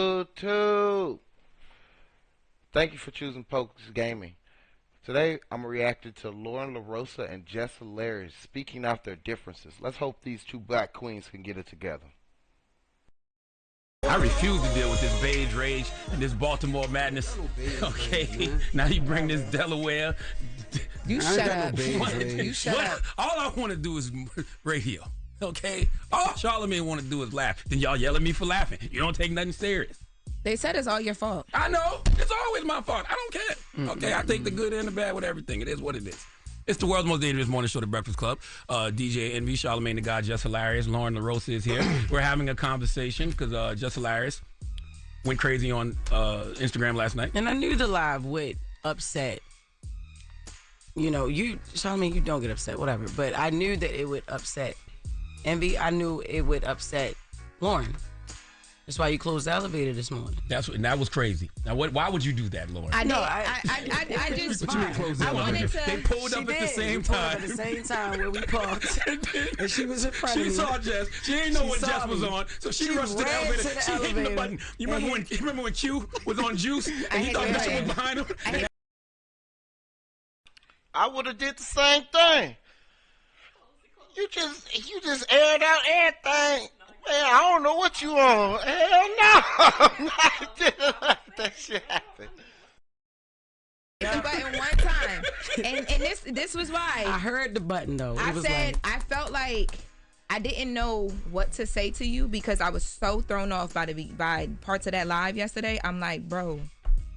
YouTube. Thank you for choosing Pokes Gaming. Today, I'm reacting to Loren, Lorosa, and Jess speaking out their differences. Let's hope these two black queens can get it together. I refuse to deal with this beige rage and this Baltimore madness. Okay, now you bring this Delaware. You shut up. You shut up. All I want to do is radio. Okay, all Charlamagne want to do is laugh. Then y'all yell at me for laughing. You don't take nothing serious. They said it's all your fault. I know. It's always my fault. I don't care. Okay, I take the good and the bad with everything. It is what it is. It's the world's most dangerous morning show, The Breakfast Club. DJ Envy, Charlamagne the God, Jess Hilarious, Loren Lorosa is here. We're having a conversation because Jess Hilarious went crazy on Instagram last night. And I knew the live would upset. You know, Charlamagne, you don't get upset, whatever. But I knew that it would upset Envy. I knew it would upset Loren. That's why you closed the elevator this morning. That was crazy. Now, why would you do that, Loren? I just I wanted to. They pulled up at the same time. At the same time where we parked, and she was in front of me. She saw Jess. She didn't know what Jess was on, so she rushed to the elevator. She hit the button. You remember when Q was on Juice and he thought Bishop was behind him? I would have did the same thing. You just aired out everything. Man, I don't know what you on. Hell no. I didn't let that shit happen. The button one time, and this was why I heard the button though. I felt like I didn't know what to say to you because I was so thrown off by parts of that live yesterday. I'm like, bro,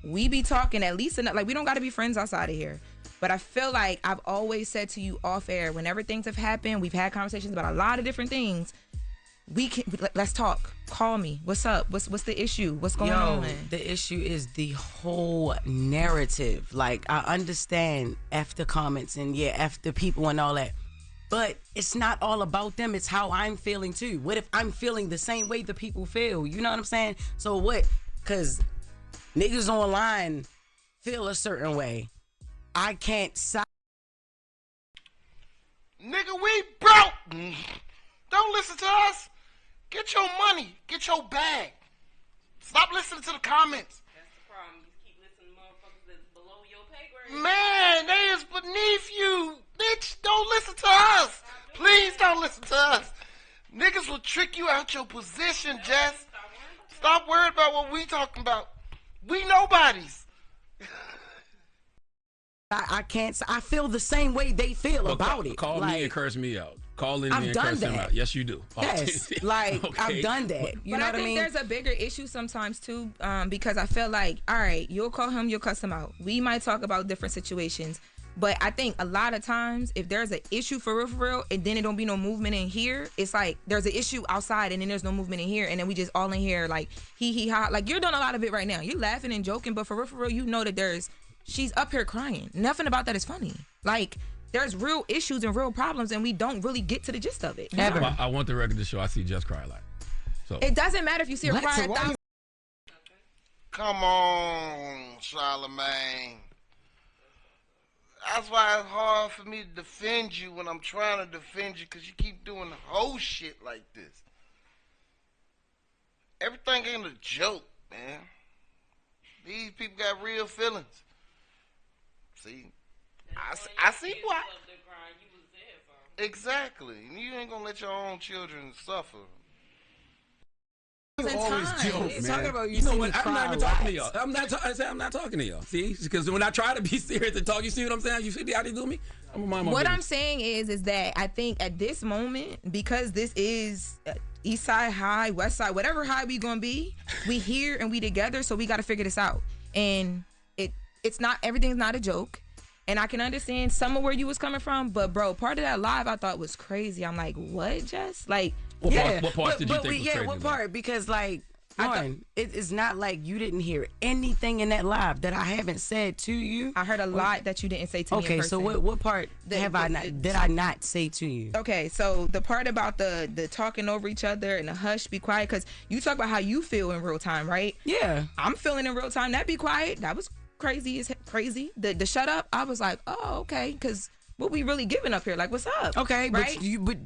we be talking at least enough. Like, we don't got to be friends outside of here. But I feel like I've always said to you off air, whenever things have happened, we've had conversations about a lot of different things. Let's talk. Call me. What's up? What's the issue? What's going on? The issue is the whole narrative. Like, I understand after comments and after people and all that, but it's not all about them. It's how I'm feeling too. What if I'm feeling the same way the people feel? You know what I'm saying? So what? Because niggas online feel a certain way. I can't side. Nigga, we broke. Don't listen to us. Get your money. Get your bag. Stop listening to the comments. That's the problem. You keep listening to motherfuckers that's below your pay grade. Man, they is beneath you. Bitch, don't listen to us. Please don't listen to us. Niggas will trick you out your position, Jess. Stop worrying about what we talking about. We nobodies. I can't. I feel the same way they feel about it. Call me and curse me out. Call in me and curse him out. Yes, you do. Yes, like okay. I've done that. You know what I mean? There's a bigger issue sometimes too, because I feel like, all right, you'll call him, you'll cuss him out. We might talk about different situations, but I think a lot of times if there's an issue for real, and then it don't be no movement in here, it's like there's an issue outside and then there's no movement in here, and then we just all in here like he ha. Like, you're doing a lot of it right now. You're laughing and joking, but for real, you know that she's up here crying. Nothing about that is funny. Like, there's real issues and real problems, and we don't really get to the gist of it. Ever. I want the record to show I see Jess cry a lot. So it doesn't matter if you see her cry 1,000. Come on, Charlamagne. That's why it's hard for me to defend you when I'm trying to defend you, because you keep doing the whole shit like this. Everything ain't a joke, man. These people got real feelings. See? I see why. Exactly. You ain't gonna let your own children suffer. You always joke, man. Talking about you know what? I'm not even talking to y'all. I'm not talking to y'all. See? Because when I try to be serious and talk, you see what I'm saying? You see how they do me? I'm mind my What business. I'm saying is that I think at this moment, because this is East Side High, West Side, whatever high we gonna be, we here and we together, so we got to figure this out. And it's not, everything's not a joke. And I can understand some of where you was coming from, but bro, part of that live I thought was crazy. I'm like, what, Jess? Like, what parts did you think was crazy? What part? Because like, it is not like you didn't hear anything in that live that I haven't said to you. I heard a lot that you didn't say to me. Okay, so what part did I not say to you? Okay, so the part about the talking over each other and the hush, be quiet, because you talk about how you feel in real time, right? Yeah, I'm feeling in real time. That be quiet. That was crazy. The shut up. I was like, oh, okay, because what we really giving up here? Like, what's up? Okay, right?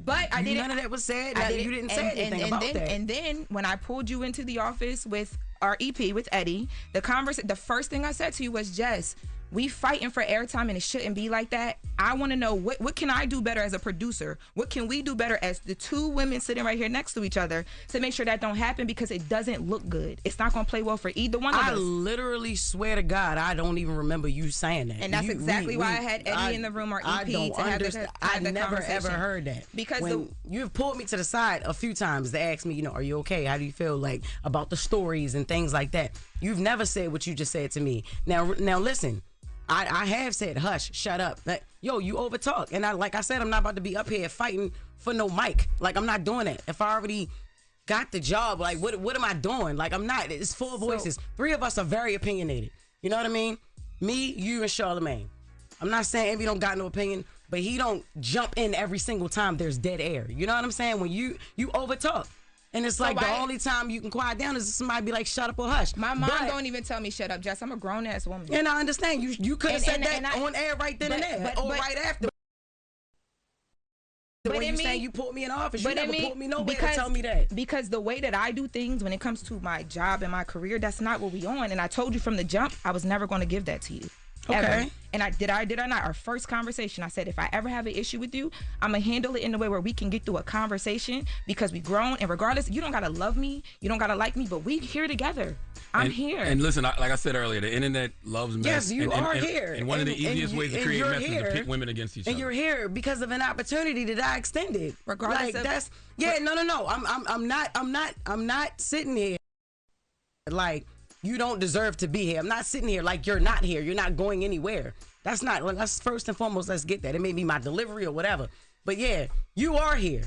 But I didn't. None of that was said. You didn't say anything and about then, that. And then when I pulled you into the office with our EP with Eddie, the first thing I said to you was, Jess, we fighting for airtime and it shouldn't be like that. I want to know what can I do better as a producer? What can we do better as the two women sitting right here next to each other to make sure that don't happen, because it doesn't look good. It's not going to play well for either one of us. I literally swear to God, I don't even remember you saying that. And that's exactly why I had Eddie in the room, or EP, I don't to have understand. have I never ever heard that. Because when you've pulled me to the side a few times to ask me, are you okay? How do you feel like about the stories and things like that? You've never said what you just said to me. Now listen. I have said, hush, shut up. Like, yo, you overtalk. And like I said, I'm not about to be up here fighting for no mic. Like, I'm not doing that. If I already got the job, like, what am I doing? Like, I'm not. It's four voices. Three of us are very opinionated. You know what I mean? Me, you, and Charlamagne. I'm not saying Envy don't got no opinion, but he don't jump in every single time there's dead air. You know what I'm saying? When you overtalk. And it's like the only time you can quiet down is if somebody be like, shut up or hush. My mom don't even tell me shut up, Jess. I'm a grown-ass woman. And I understand. You could have said that on air right then and there. Or right after. But when you saying you put me in office, you never put me nowhere to tell me that. Because the way that I do things when it comes to my job and my career, that's not what we on. And I told you from the jump, I was never going to give that to you. Okay. Ever. And I did or not. Our first conversation, I said, if I ever have an issue with you, I'm gonna handle it in a way where we can get through a conversation, because we grown, and regardless, you don't gotta love me, you don't gotta like me, but we here together. I'm here. And listen, like I said earlier, the internet loves mess. Yes, you are here. And one of the easiest ways to create mess is to pit women against each other. And you're here because of an opportunity that I extended. Regardless like, of no. I'm not sitting here like you don't deserve to be here. I'm not sitting here like you're not here. You're not going anywhere. That's first and foremost, let's get that. It may be my delivery or whatever. But yeah, you are here.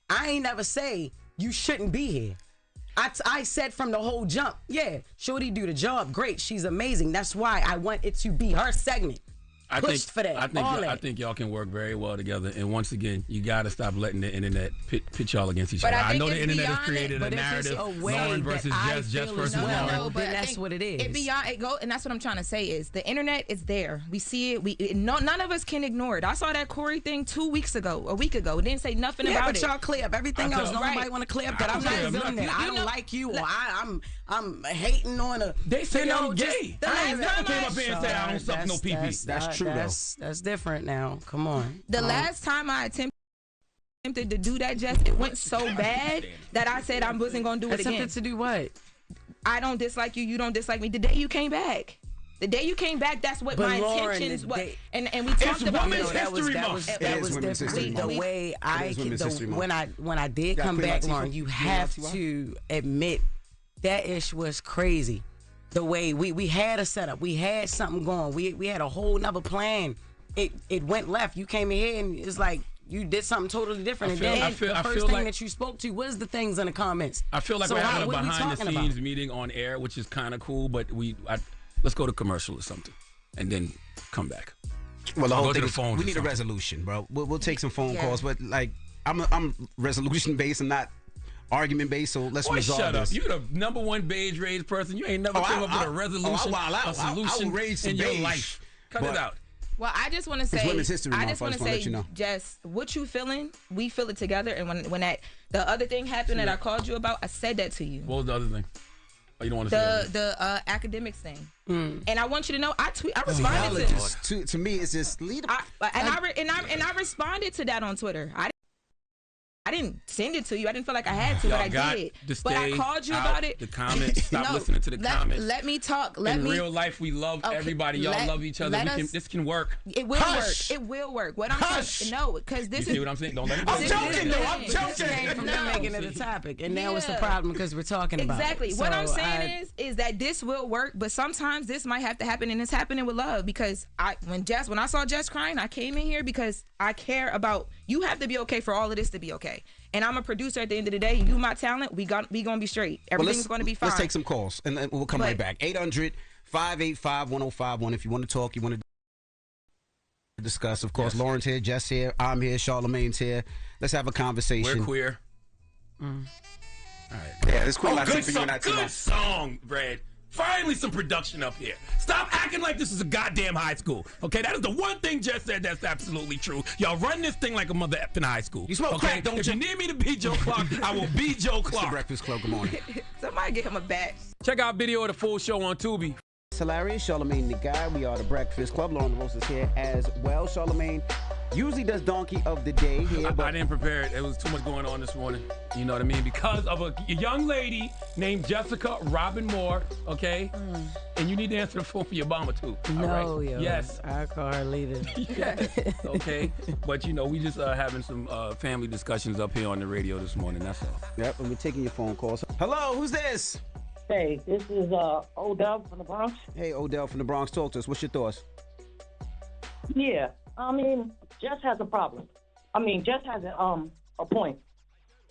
I ain't never say you shouldn't be here. I said from the whole jump, yeah, Shorty do the job. Great. She's amazing. That's why I want it to be her segment. I think y'all can work very well together. And once again, you got to stop letting the internet pit y'all against each other. I know the internet has created a narrative, Loren versus Jess, Jess versus Loren. But that's what it is. And that's what I'm trying to say is the internet is there. We see it. None of us can ignore it. I saw that Corey thing a week ago. It didn't say nothing about it. But y'all clear up everything else. Nobody want to clear up that I'm not feeling that. I don't like you, or I'm hating on a. They say I'm gay. I never came up here and said I don't suck no pee-pee. That's true. That's different now. Come on. The last time I attempted to do that, Jess, it went so bad that I said I wasn't going to do it again. Attempted to do what? I don't dislike you. You don't dislike me. The day you came back. That's what my intentions was. And we talked about it. That was different. The way when I did come back, Loren, you have to admit that ish was crazy. The way we had a setup, we had something going, we had a whole nother plan. It went left. You came in here and it's like you did something totally different. The first thing that you spoke to was the things in the comments. I feel like we're having a behind the scenes meeting on air, which is kind of cool. But let's go to commercial or something, and then come back. Well, the whole thing is we need a resolution, bro. We'll take some phone calls, but like I'm resolution based and not argument based, so let's resolve shut this. Up. You the number one beige rage person. You ain't never come up with a resolution, a solution in your life. Cut it out. Well, I just want to say, Women's History Month. I just want to say, Jess, what you feeling, we feel it together. And when the other thing happened that I called you about, I said that to you. What was the other thing? Oh, you don't want to say the academics thing. And I want you to know, I responded to me. It's just lead. I responded to that on Twitter. I didn't send it to you. I didn't feel like I had to, but I did. But I called you about it. The comments. Stop listening to the comments. Let me talk. In real life, we love everybody. Y'all love each other. This can work. It will work. It will work. What I'm saying, no, because this is. You see what I'm saying? Don't let it go. I'm joking, though. I'm joking. From making it a topic, and now it's the problem because we're talking about it. Exactly. What I'm saying is that this will work, but sometimes this might have to happen, and it's happening with love. Because when I saw Jess crying, I came in here because I care about. You have to be okay for all of this to be okay. And I'm a producer at the end of the day. You my talent. We gonna be straight. Everything's gonna be fine. Let's take some calls and then we'll come right back. 800-585-1051. If you want to talk, you want to discuss. Of course, Loren's here, Jess here, I'm here, Charlamagne's here. Let's have a conversation. We're queer. All right. Yeah, this queer. Good song, Brad. Finally, some production up here. Stop acting like this is a goddamn high school. Okay, that is the one thing Jess said that's absolutely true. Y'all run this thing like a mother effing high school. You smoke crack, don't If you? you need me to be Joe Clark, I will be Joe It's the Clark. Breakfast Club. Good morning. Somebody get him a bat. Check out video of the full show on Tubi. It's hilarious. Charlamagne the Guy. We are the Breakfast Club. Loren Lorosa here as well. Charlamagne usually does Donkey of the Day here, I but didn't prepare it. There was too much going on this morning. You know what I mean? Because of a young lady named Jessica Robin Moore, okay? And you need to answer the phone for your mama, too. No, all right? yo. Yes. I call her later. Yes. Okay. But, you know, we just having some family discussions up here on the radio this morning. That's all. yep, and we're taking your phone calls. Hello, who's this? Hey, this is Odell from the Bronx. Hey, Odell from the Bronx. Talk to us. What's your thoughts? Yeah, I mean, Jess has a problem. I mean, Jess has a point.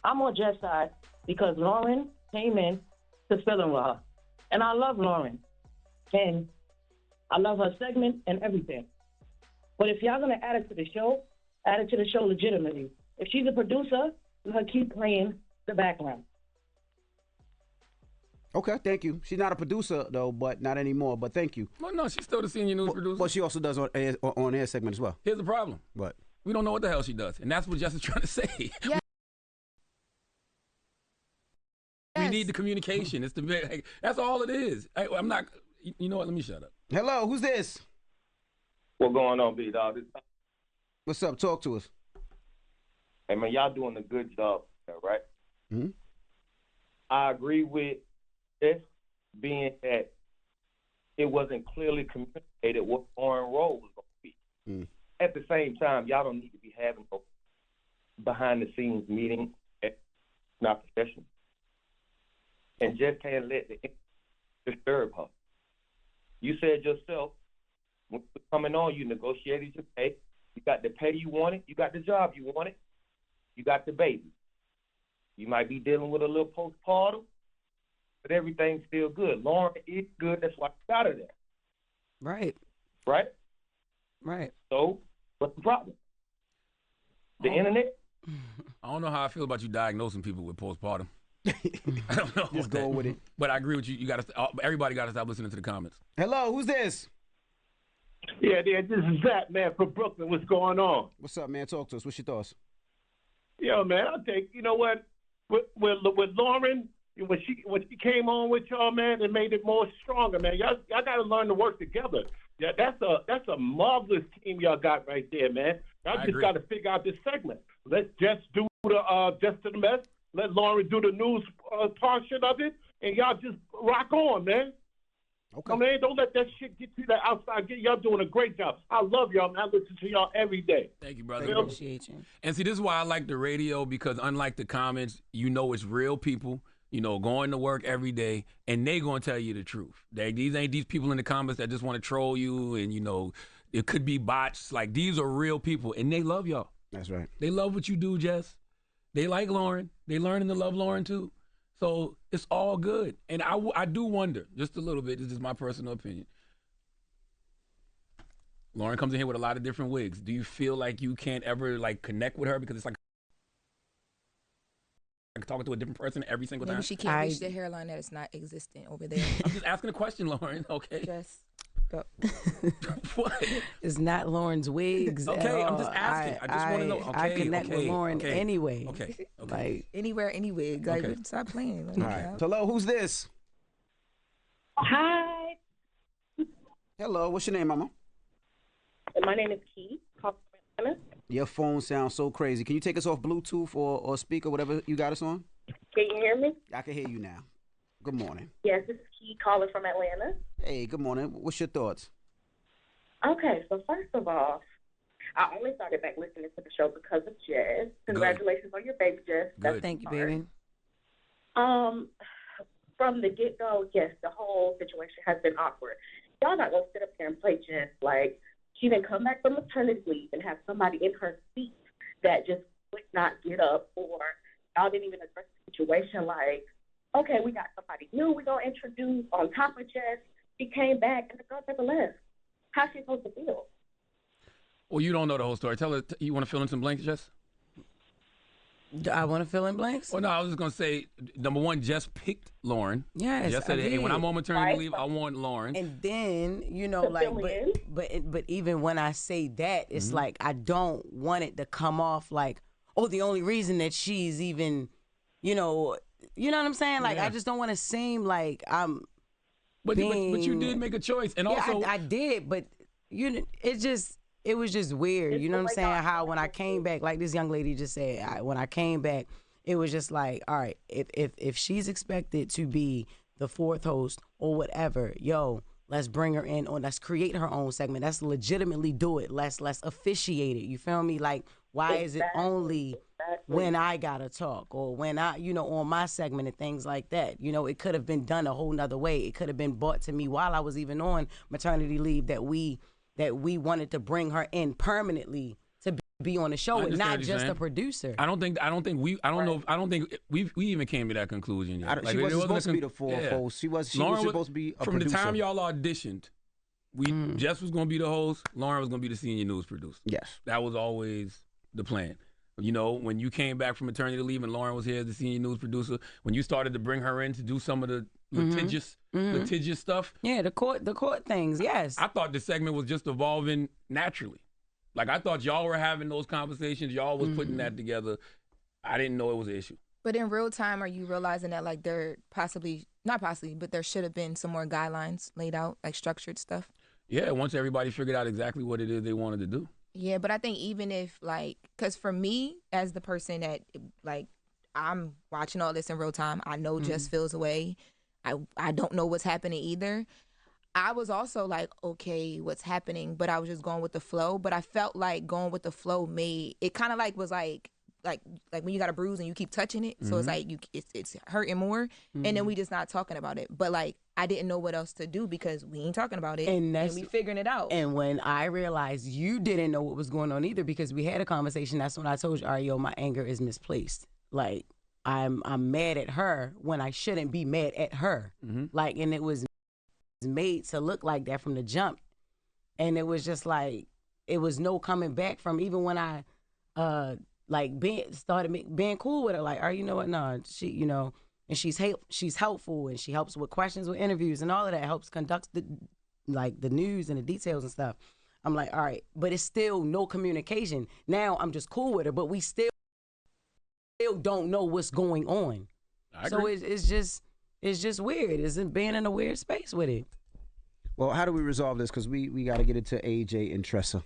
I'm on Jess' side because Loren came in to fill in with her. And I love Loren. And I love her segment and everything. But if y'all going to add it to the show, add it to the show legitimately. If she's a producer, let her keep playing the background. Okay, thank you. She's not a producer, though, but not anymore. But thank you. Well, no, she's still the senior news producer. But she also does on air segment as well. Here's the problem. What? We don't know what the hell she does. And that's what Jess is trying to say. Yeah. We need the communication. It's the that's all it is. I'm not. You know what? Let me shut up. Hello, who's this? What going on, B Dog? What's up? Talk to us. Hey man, y'all doing a good job, right? Mm-hmm. I agree with this, being that it wasn't clearly communicated what Loren's role was going to be. Mm. At the same time, y'all don't need to be having no behind-the-scenes meeting at not professional, and just can't let the disturb her. You said yourself, when you were coming on, you negotiated your pay. You got the pay you wanted. You got the job you wanted. You got the baby. You might be dealing with a little postpartum, but everything's still good. Loren is good. That's why you got her there. Right. Right? Right. So, what's the problem? The internet? I don't know how I feel about you diagnosing people with postpartum. I don't know. Just go with it. But I agree with you. You got to. Everybody got to stop listening to the comments. Hello, who's this? Yeah, this is Zach, man, from Brooklyn. What's going on? What's up, man? Talk to us. What's your thoughts? Yo, man, I think, you know what? With Loren, when she came on with y'all, man, it made it more stronger, man. Y'all got to learn to work together. Yeah, that's a marvelous team y'all got right there, man. Y'all just got to figure out this segment. Let's just do the Just to the Mess. Let Loren do the news portion of it, and y'all just rock on, man. Okay. I mean, don't let that shit get you that outside. Y'all doing a great job. I love y'all, man. I listen to y'all every day. Thank you, brother. Appreciate you. And see, this is why I like the radio, because unlike the comments, you know it's real people, you know, going to work every day, and they going to tell you the truth. These ain't these people in the comments that just want to troll you, and, you know, it could be bots. Like, these are real people, and they love y'all. That's right. They love what you do, Jess. They like Loren. They learning to love Loren, too. So it's all good. And I do wonder, just a little bit, this is my personal opinion. Loren comes in here with a lot of different wigs. Do you feel like you can't ever, like, connect with her because it's like talking to a different person every single time? Maybe she can't reach the hairline that is not existent over there. I'm just asking a question, Loren, okay? Just go. What? It's not Loren's wigs. Okay, I'm just asking. I just want to know. Okay, I connect with Loren anyway. Okay. Like, Anywhere, any wig. Like, Okay. stop playing. Like, All right. Hello, who's this? Hi, Hello, what's your name, mama? my name is Key. Call from Atlanta. Your phone sounds so crazy. Can you take us off Bluetooth or speaker, whatever you got us on? Can you hear me? I can hear you now. Good morning. Yes, this is Key calling from Atlanta. Hey, good morning. What's your thoughts? Okay, so first of all, I only started back listening to the show because of Jess. Congratulations on your baby, Jess. Good. thank you, baby. From the get-go, yes, the whole situation has been awkward. Y'all not going to sit up here and play Jess like she didn't come back from maternity leave and have somebody in her seat that just would not get up, or y'all didn't even address the situation like, okay, we got somebody new we're going to introduce on top of Jess. She came back and the girl never left. How's she supposed to feel? Well, you don't know the whole story. Tell her, you want to fill in some blanks, Jess? I want to fill in blanks. Well, no, I was just gonna say, number one, Jess picked Loren. Yes, Jess said, I "Hey, did. when I'm on maternity leave, I want Loren." And then like, but even when I say that, it's like I don't want it to come off like, oh, the only reason that she's even, you know what I'm saying? Like, I just don't want to seem like I'm. But you did make a choice, and also I did, but it was just weird. You know what I'm saying? How when I came back, like this young lady just said, when I came back, it was just like, all right, if she's expected to be the fourth host or whatever, let's bring her in, or let's create her own segment. Let's legitimately do it. Let's officiate it. You feel me? Like, why is it only when I gotta talk, or when I, on my segment and things like that? It could have been done a whole nother way. It could have been brought to me while I was even on maternity leave that we wanted to bring her in permanently to be on the show and not just a producer. I don't think we even came to that conclusion yet. She wasn't supposed to be the fourth host. She was supposed to be a from producer. the time y'all auditioned. Jess was going to be the host. Loren was going to be the senior news producer. Yes, that was always the plan. When you came back from maternity leave and Loren was here as the senior news producer, when you started to bring her in to do some of the litigious stuff. Yeah, the court things, yes. I thought the segment was just evolving naturally. Like, I thought y'all were having those conversations. Y'all was putting that together. I didn't know it was an issue. But in real time, are you realizing that, like, there but there should have been some more guidelines laid out, like structured stuff? Yeah, once everybody figured out exactly what it is they wanted to do. Yeah, but I think even if, like, because for me, as the person that, like, I'm watching all this in real time, I know Jess feels away. I don't know what's happening either. I was also like, okay, what's happening? But I was just going with the flow. But I felt like going with the flow made it kind of like was like when you got a bruise and you keep touching it, so it's like it's hurting more, and then we just not talking about it. But like I didn't know what else to do because we ain't talking about it, and we figuring it out. And when I realized you didn't know what was going on either, because we had a conversation, that's when I told you, all right, my anger is misplaced. Like I'm mad at her when I shouldn't be mad at her. Like, and it was made to look like that from the jump, and it was just like it was no coming back from, even when I started being cool with her, like, all right, you know what, no, she, and she's helpful, and she helps with questions, with interviews, and all of that, helps conduct the news and the details and stuff. I'm like, all right, but it's still no communication. Now I'm just cool with her, but we still don't know what's going on. So it's just weird. It's being in a weird space with it. Well, how do we resolve this? Because we got to get it to AJ and Tressa.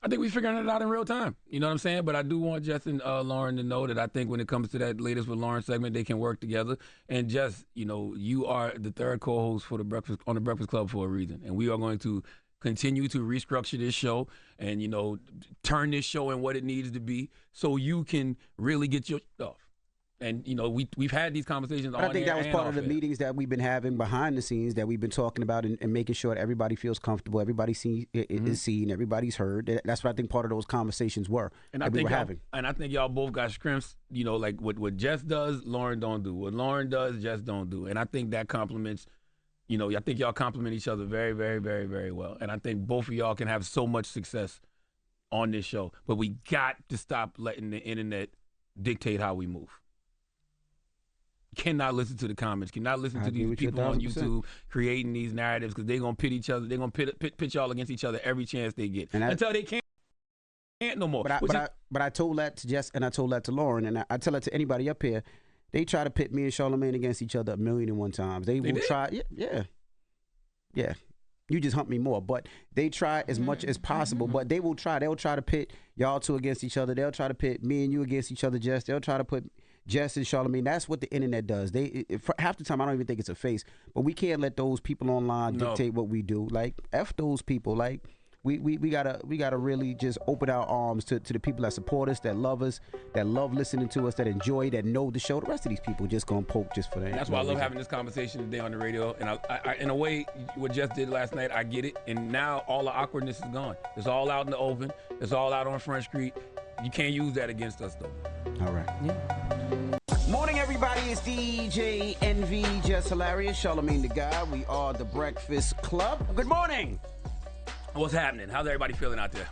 I think we're figuring it out in real time. You know what I'm saying? But I do want Jess and Loren to know that I think when it comes to that latest with Loren segment, they can work together. And Jess, you are the third co-host for the Breakfast Club for a reason. And we are going to continue to restructure this show and, turn this show in what it needs to be so you can really get your stuff. And, we've had these conversations on air. I think that was part of the meetings that we've been having behind the scenes that we've been talking about and making sure that everybody feels comfortable, everybody is seen, everybody's heard. That's what I think part of those conversations were and that we were having. And I think y'all both got strengths, like what Jess does, Loren don't do. What Loren does, Jess don't do. And I think that complements, I think y'all complement each other very, very, very, very well. And I think both of y'all can have so much success on this show. But we got to stop letting the internet dictate how we move. Cannot listen to the comments, cannot listen to these people on YouTube creating these narratives, because they're going to pit each other. They're going to pit y'all against each other every chance they get until they can't no more. But I told that to Jess and I told that to Loren, and I tell that to anybody up here. They try to pit me and Charlamagne against each other 1,000,001 times. They will try. Yeah. You just hump me more, but they try as much as possible. But they will try. They'll try to pit y'all two against each other. They'll try to pit me and you against each other, Jess. They'll try to put Jess and Charlamagne. That's what the internet does. Half the time I don't even think it's a face, but we can't let those people online dictate what we do. Like, F those people. Like, we gotta really just open our arms to the people that support us, that love us, that love listening to us, that enjoy, that know the show. The rest of these people just gonna poke just for that. That's why I love having this conversation today on the radio. And I in a way, what Jess did last night, I get it. And now all the awkwardness is gone. It's all out in the open. It's all out on Front Street. You can't use that against us, though. All right. Morning, everybody. It's DJ Envy, Jess Hilarious, Charlamagne the God. We are the Breakfast Club. Good morning. What's happening? How's everybody feeling out there?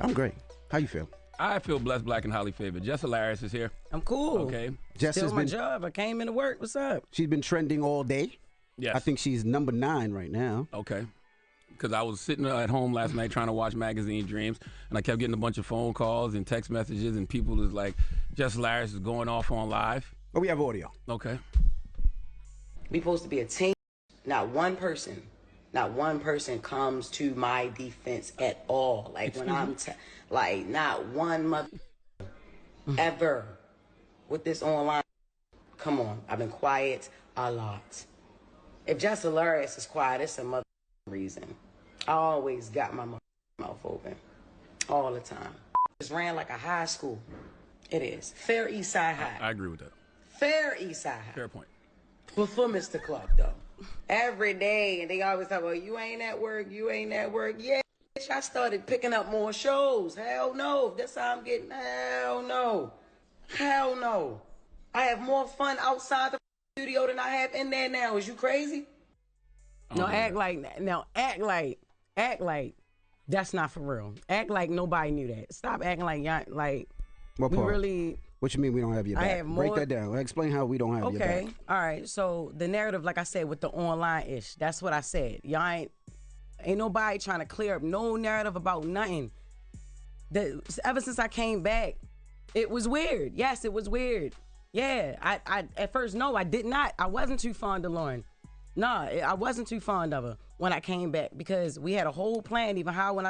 I'm great. How you feel? I feel blessed, black, and highly favored. Jess Hilarious is here. I'm cool. Okay. Jess Still has my been job. I came into work. What's up? she's been trending all day. Yes. I think she's number 9 right now. Okay. Because I was sitting at home last night trying to watch Magazine Dreams, and I kept getting a bunch of phone calls and text messages, and people was like, Jess Hilarious is going off on live. Oh, we have audio. Okay. We supposed to be a team. Not one person comes to my defense at all. Like when I'm like not one mother ever with this online. Come on, I've been quiet a lot. If Jess Hilarious is quiet, it's a mother reason. I always got my mouth open all the time. It's ran like a high school. It is Fair East Side High. I agree with that. Fair East Side High. Fair point. Before Mr. Clark, though. Every day, and they always talk about, you ain't at work, you ain't at work. Yeah, bitch, I started picking up more shows. Hell no. That's how I'm getting. Hell no. Hell no. I have more fun outside the studio than I have in there now. Is you crazy? No, act like that's not for real. Act like nobody knew that. Stop acting like y'all, like What we part? really. What you mean we don't have your back? have Break more- that down. Explain how we don't have your back. Okay, all right. So the narrative, like I said, with the online ish, that's what I said. Y'all ain't nobody trying to clear up no narrative about nothing. Ever since I came back, it was weird. Yes, it was weird. Yeah, I at first no, I did not. I wasn't too fond of Loren. Nah, I wasn't too fond of her when I came back because we had a whole plan. Even how when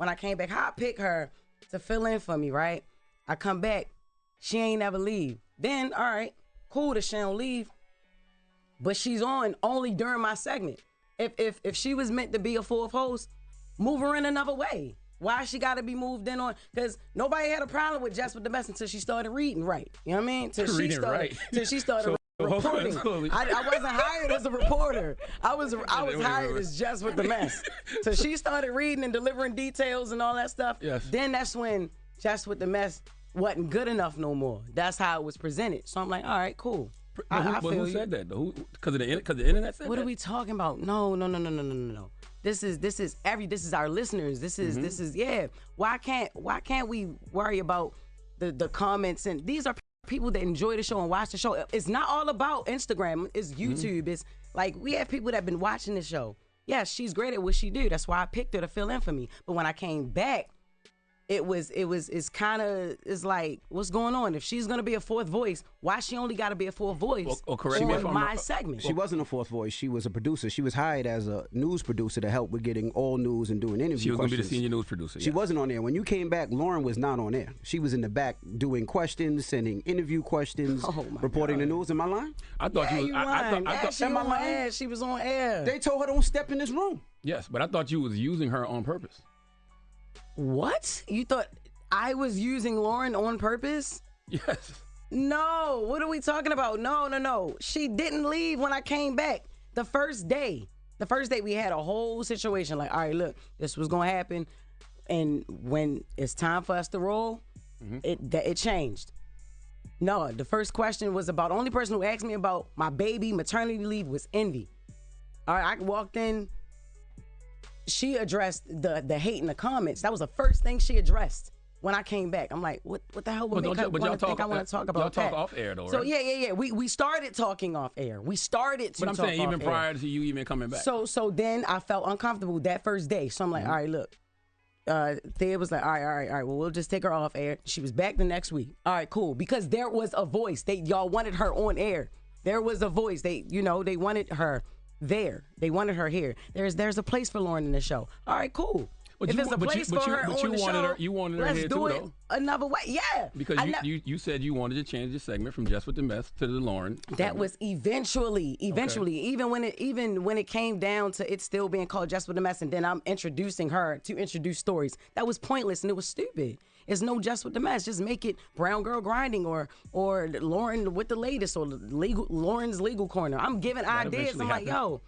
I came back, how I pick her to fill in for me. Right, I come back. She ain't never leave. Then, all right, cool that she don't leave. But she's on only during my segment. If she was meant to be a fourth host, move her in another way. Why she got to be moved in on? Because nobody had a problem with Jess with the Mess until she started reading right. You know what I mean? Till she started reporting. I wasn't hired as a reporter. I was hired as Jess with the Mess. So she started reading and delivering details and all that stuff. Yes. Then that's when Jess with the Mess wasn't good enough no more. That's how it was presented. So I'm like, all right, cool. But who said that though? Because the internet said what that? are we talking about? No. This is our listeners. This is yeah. Why can't we worry about the comments? And these are people that enjoy the show and watch the show. It's not all about Instagram. It's YouTube. It's like we have people that have been watching the show. Yeah, she's great at what she do. That's why I picked her to fill in for me. But when I came back, it's like, what's going on? If she's gonna be a fourth voice, why she only gotta be a fourth voice correct me if I'm my wrong. segment? She wasn't a fourth voice. She was a producer. She was hired as a news producer to help with getting all news and doing interviews. She was going to be the senior news producer. She wasn't on there. When you came back, Loren was not on there. She was in the back doing questions, sending interview questions, reporting the news. Am I lying? I thought Yeah, you was. you I lying. thought. She on air. She was on air. They told her don't step in this room. Yes, but I thought you was using her on purpose. What? You thought I was using Loren on purpose? Yes. No. What are we talking about? No. She didn't leave when I came back. The first day we had a whole situation like, all right, look, this was going to happen. And when it's time for us to roll, it changed. No, the first question was about, the only person who asked me about my baby maternity leave was Indy. All right, I walked in. She addressed the hate in the comments. That was the first thing she addressed when I came back. I'm like, what the hell would make her want to think I want to talk about that? Y'all talk off air though, right? So yeah. We started talking off air. We started to But I'm talk saying even off prior air. to you even coming back. So then I felt uncomfortable that first day. So I'm like, all right, look. Thea was like, all right. Well, we'll just take her off air. She was back the next week. All right, cool. Because there was a voice. Y'all wanted her on air. There was a voice. They wanted her there. They wanted her here. There's a place for Loren in the show. All right, cool. If there's a place for her on the show, you wanted her let's here do too, it though. another way. Yeah. Because you said you wanted to change the segment from Jess with the Mess to the Loren. That was eventually. Okay. Even when it came down to it still being called Jess with the Mess, and then I'm introducing her to introduce stories. That was pointless and it was stupid. It's no Jess with the Mess. Just make it Brown Girl Grinding or Loren with the latest or Loren's Legal Corner. I'm giving ideas. I'm like, yo.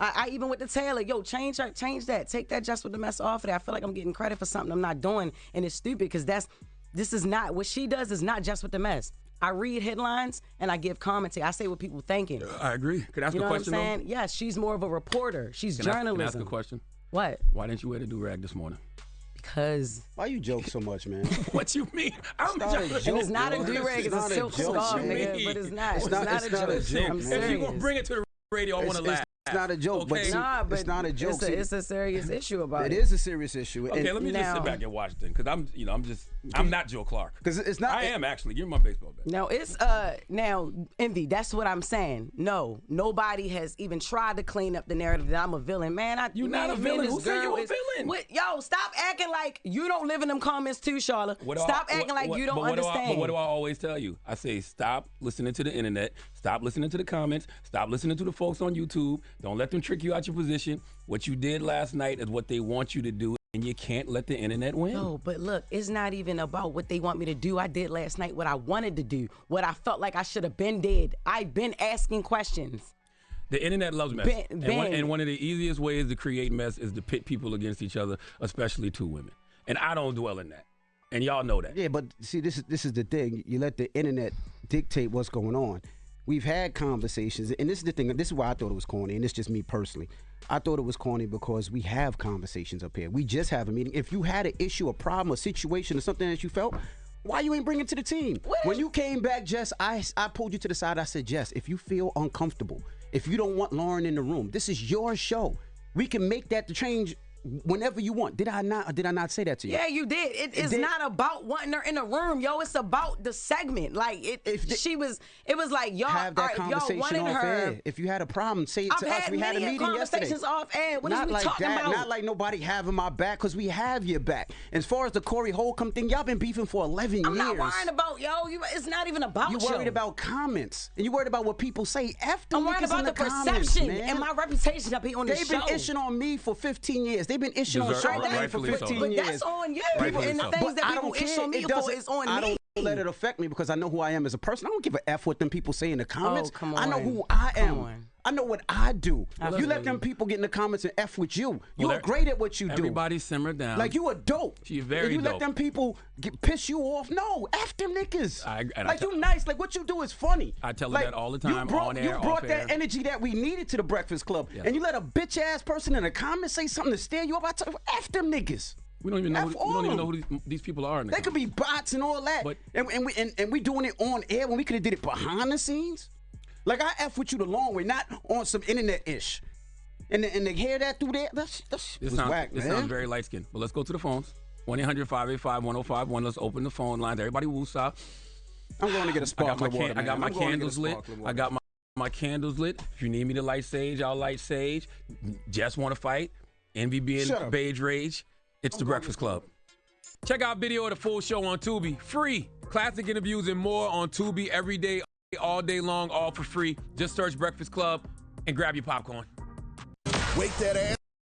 I even with the Taylor, yo, change that. Take that Just with the Mess off of there. I feel like I'm getting credit for something I'm not doing, and it's stupid because this is not what she does. Is not Just with the Mess. I read headlines and I give commentary. I say what people thinking. I agree. Could I ask you know a question? What I'm saying? Yes, she's more of a reporter. She's journalism. Can I ask a question? What? Why didn't you wear the do-rag this morning? Because why you joke so much, man? What you mean? It's not a joke, and it's not man. a do-rag, it's a silk scarf, nigga. But it's not. It's not a joke. I'm If serious. you gonna bring it to the radio, I want to laugh. It's not a joke, but, Okay. see, Nah, it's not a joke. It's a serious issue about it. It is a serious issue. Okay, let me just sit back and watch then, because I'm not Joe Clark. Because it's not. I am actually. Give me my baseball bat. No, it's now Envy. That's what I'm saying. No, nobody has even tried to clean up the narrative that I'm a villain. Man, You're not a villain. Who said you a villain? Yo, stop acting like you don't live in them comments too, Charlotte. Stop acting like you don't understand. But what do I always tell you? I say stop listening to the internet. Stop listening to the comments. Stop listening to the folks on YouTube. Don't let them trick you out your position. What you did last night is what they want you to do. And you can't let the internet win. No, but look, it's not even about what they want me to do. I did last night what I wanted to do, what I felt like I should have been did. I've been asking questions. The internet loves mess. And one of the easiest ways to create mess is to pit people against each other, especially two women. And I don't dwell in that. And y'all know that. Yeah, but see, this is the thing. You let the internet dictate what's going on. We've had conversations, and this is the thing. This is why I thought it was corny, and it's just me personally. I thought it was corny because we have conversations up here. We just have a meeting. If you had an issue, a problem, a situation, or something that you felt, why you ain't bring it to the team? When you came back, Jess, I pulled you to the side. I said, Jess, if you feel uncomfortable, if you don't want Loren in the room, this is your show. We can make that the change whenever you want. Did I not? Or did I not say that to you? Yeah, you did. It's not about wanting her in the room, yo. It's about the segment. Like it was like y'all. Have that conversation y'all wanted off her. air. If you had a problem, say it to us. We had a meeting yesterday. Conversations off air. What not is we like talking that. about? Not like nobody having my back, because we have your back. As far as the Corey Holcomb thing, y'all been beefing for 11 years. I'm not worrying about it's not even about you. Worried about comments, and you worried about what people say. F them. I'm worried about the perception and my reputation up here on the show. They've been ishing on me for 15 years. They've been ishing on Charlotte for 15 years. But that's on you. And the things that people ish on me for is on me. I don't let it affect me because I know who I am as a person. I don't give a F what them people say in the comments. Oh, come on. I know who I am. I know what I do. You let them people get in the comments and F with you. You're great at what you do. Everybody simmer down. Like, you a dope. She's very dope. You let them people piss you off. No, F them niggas. You nice. Like, what you do is funny. I tell her that all the time, on air, You brought off that air. energy that we needed to the Breakfast Club. Yeah. And you let a bitch-ass person in the comments say something to steer you up. I tell you, F them niggas. We don't even know who these people are. They could be bots and all that. But, and we doing it on air when we could have did it behind the scenes. Like, I F with you the long way, not on some internet-ish. And to hear that through there, that was whack, man. This sounds very light-skinned. But let's go to the phones. 1-800-585-1051. Let's open the phone lines. Everybody woosah. I'm going to get a sparkling water, man. I got my candles lit. I got my candles lit. If you need me to light sage, I'll light sage. Jess want to fight. Envy being beige rage. It's the Breakfast Club. Check out video of the full show on Tubi. Free. Classic interviews and more on Tubi every day, all day long, all for free. Just search Breakfast Club and grab your popcorn. Wake that ass.